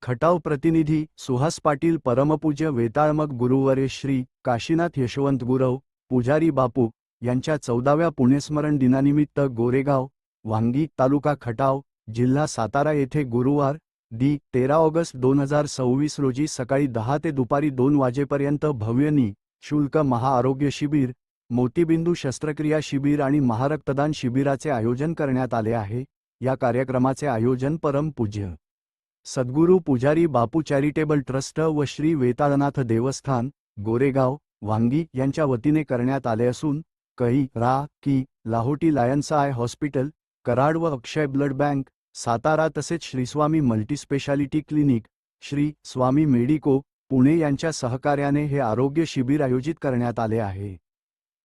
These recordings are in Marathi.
खटाव प्रतिनिधी सुहास पाटील परमपूज्य वेताळमग गुरुवर्य श्री काशीनाथ यशवंत गुरव पुजारी बापू यांच्या 14व्या पुण्यस्मरण दिनानिमित्त गोरेगाव वांगी तालुका खटाव जिल्हा सातारा येथे गुरुवार दि 13 ऑगस्ट 2026 रोजी सकाळी 10 ते दुपारी 2 वाजेपर्यंत भव्य निःशुल्क महाआरोग्य शिबिर, मोतीबिंदू शस्त्रक्रिया शिबिर आणि महारक्तदान शिबिराचे आयोजन करण्यात आले आहे। या कार्यक्रमाचे आयोजन परमपूज्य सद्गुरू पुजारी बापू चॅरिटेबल ट्रस्ट व श्री वेताळनाथ देवस्थान गोरेगाव वांगी यांच्या वतीने करण्यात आले असून कै Lahoti lions eye hospital Karad व अक्षय ब्लड बँक सातारा तसेच Shriswami multispeciality clinic Shri Swami medico Pune यांच्या सहकार्याने हे आरोग्य शिबिर आयोजित करण्यात आले आहे।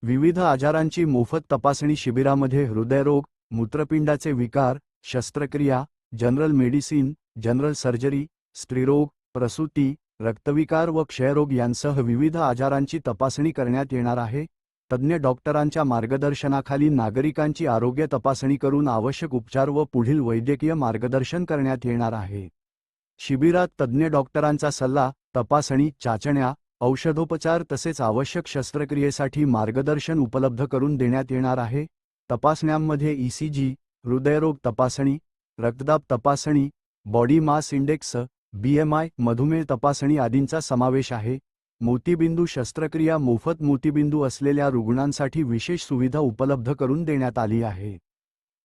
विविध आजारांची मोफत तपासणी शिबिरामध्ये हृदयरोग, मूत्रपिंडाचे विकार, शस्त्रक्रिया, जनरल मेडिसिन, जनरल सर्जरी, स्त्रीरोग, प्रसूती, रक्तविकार व क्षयरोग यांसह विविध आजारांची तपासणी करण्यात येणार आहे। तज्ञ डॉक्टरांच्या मार्गदर्शनाखाली नागरिकांची आरोग्य तपासणी करून आवश्यक उपचार व पुढील वैद्यकीय मार्गदर्शन करण्यात येणार आहे। शिबिरात तज्ञ डॉक्टरांचा सल्ला, तपासणी, चाचण्या, औषधोपचार तसेच आवश्यक शस्त्रक्रियेसाठी मार्गदर्शन उपलब्ध करून देण्यात येणार आहे। तपासण्यांमध्ये ईसीजी, हृदयरोग तपासणी, रक्तदाब तपासणी, बॉडी मास इंडेक्स, बीएमआय, मधुमेह तपासणी आदींचा समावेश आहे। मोतीबिंदू शस्त्रक्रिया मोफत मोतीबिंदू असलेल्या रुग्णांसाठी विशेष सुविधा उपलब्ध करून देण्यात आली आहे।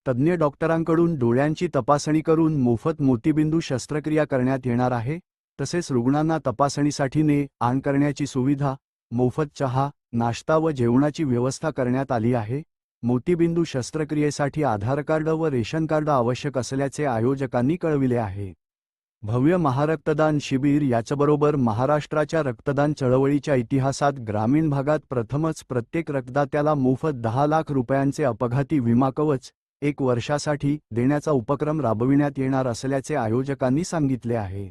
तज्ञ डॉक्टरांकडून डोळ्यांची तपासणी करून मोफत मोतीबिंदू शस्त्रक्रिया करण्यात येणार आहे। तसेच रुग्णांना तपासणीसाठी ने-आण करण्याची सुविधा, मोफत चहा, नाश्ता व जेवणाची व्यवस्था करण्यात आली आहे। मोतीबिंदू शस्त्रक्रियेसाठी आधार कार्ड व रेशन कार्ड आवश्यक असल्याचे आयोजकांनी कळविले आहे। भव्य महारक्तदान शिबिर याचबरोबर महाराष्ट्राच्या रक्तदान चळवळीच्या इतिहासात ग्रामीण भागात प्रथमच प्रत्येक रक्तदात्याला मोफत 10 लाख रुपयांचे अपघाती विमा कवच 1 वर्षासाठी देण्याचा उपक्रम राबविण्यात येणार असल्याचे आयोजकांनी सांगितले आहे।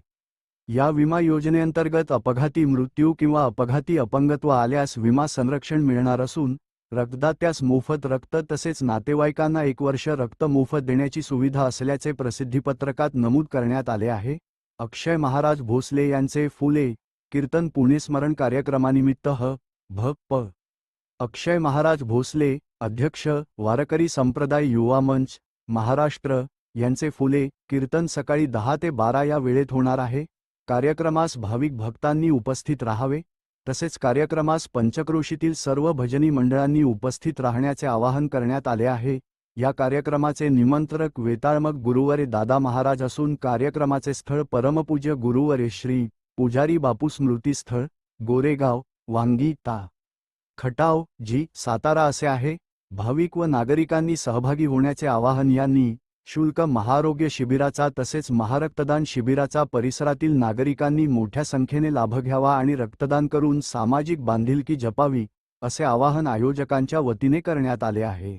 या विमा योजनेअंतर्गत अपघाती मृत्यू किंवा अपघाती अपंगत्व आल्यास विमा संरक्षण मिळणार असून रक्तदात्यास मोफत रक्त तसेच नातेवाईकांना 1 वर्ष रक्त मोफत देण्याची सुविधा असल्याचे प्रसिद्धीपत्रकात नमूद करण्यात आले आहे। अक्षय महाराज भोसले यांचे फुले कीर्तन पुण्यस्मरण कार्यक्रमानिमित्त ह.भ.प. अक्षय महाराज भोसले, अध्यक्ष, वारकरी संप्रदाय युवा मंच, महाराष्ट्र यांचे फुले कीर्तन सकाळी 10 ते 12 या वेळेत होणार आहे। कार्यक्रमास भाविक भक्तांनी उपस्थित राहावे। तसेच कार्यक्रमास पंचक्रोशीतील सर्व भजनी मंडळांनी उपस्थित राहण्याचे आवाहन करण्यात आले आहे। या कार्यक्रमाचे निमंत्रक वेताळमग गुरुवर्य दादा महाराज असून कार्यक्रमाचे स्थळ परमपूज्य गुरुवर्य श्री पुजारी बापू स्मृती स्थळ गोरेगाव वांगी ता खटाव जी सातारा असे आहे। भाविक व नागरिकांनी सहभागी होण्याचे आवाहन या निःशुल्क महाआरोग्य शिबिराचा तसेच महारक्तदान शिबिराचा परिसरातील नागरिकांनी मोठ्या संख्येने लाभ घ्यावा आणि रक्तदान करून सामाजिक बांधिलकी जपावी असे आवाहन आयोजकांच्या वतीने करण्यात आले आहे।